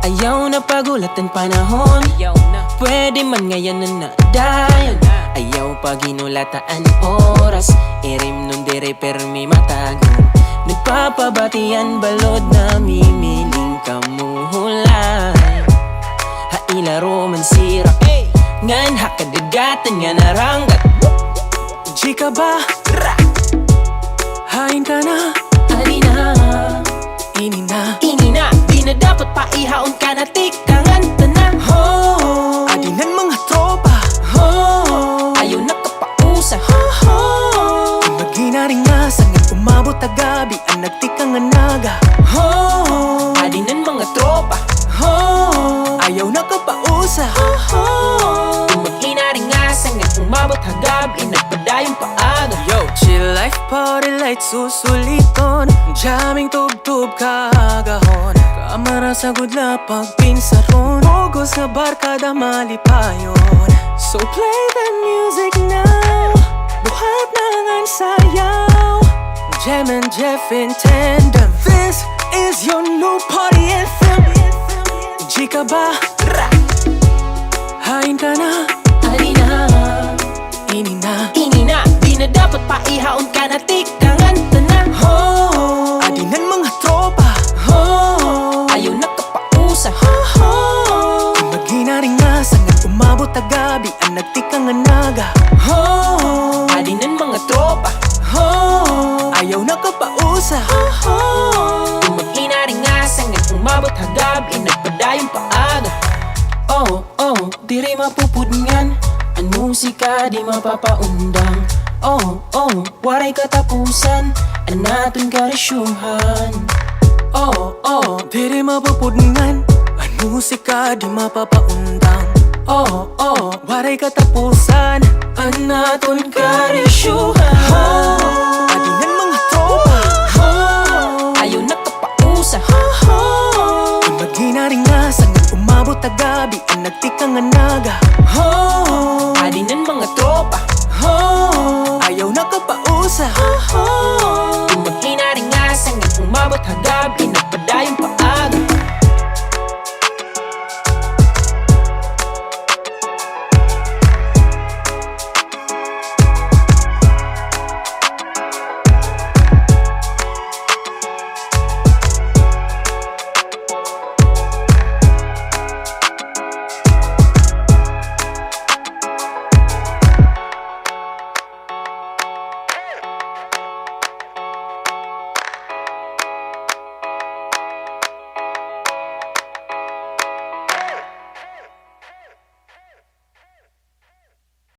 Ayaw na pagulat ang panahon, pwede man ngayon na nadayon. Ayaw pa ginulataan oras, irim nun dire permi matagon. Nagpapabatian balod na mimiling kamuhulay. Hailaro man sira, ngan hakadagatan nga naranggat. Chika ba? Hain ka na? Ali na, Ini na? ini na, di na dapat pa ihaon ka na tikangan tanan. Adinan mga tropa. Ayaw na kapausa. Magina rin nga sangit umabot a gabi ang nagtikang naga. Adinan mga tropa. Ayaw na kapausa. Mag-ina rin nga sangit umabot hagabi nagpadayong paaga. Yo, chill life, party light, susuliton. Jamming tub-tub kagahon. Kamara sa gudla pagpinsaron. Pogos na barkada malipayon. So play the music now. Buhat na ang sayaw. Jam and Jeff in tandem. This is your new party anthem. Chika ba? Hain ka na? Ali na, Ini na? ini na, di na dapat pa ihaon ka na tikangan tanan. Adinan mga tropa. Ayaw na kapausa. Magina rin nga sangit umabot a gabi ang nagtikang naga. Adinan mga tropa. Ayaw na kapausa. Mag-ina rin nga sangit umabot hagabi nagpadayong paaga. Oh, oh, di rin mapupudngan. Ang musika di mapapaundang. Oh, oh, waray katapusan. Ang natin karisyuhan. Oh, oh, Diri mapupudngan. Ang musika di mapapaundang. oh, oh, Waray katapusan. ang natin karisyuhan. Adinan mga tropa. Ayaw na kapausa. Magina rin nga sangit umabot a gabi ang nagtikang naga. Adinan mga tropa. Ayaw na kapausa. Mag-ina rin nga sangit umabot hagabi nagpadayong paaga.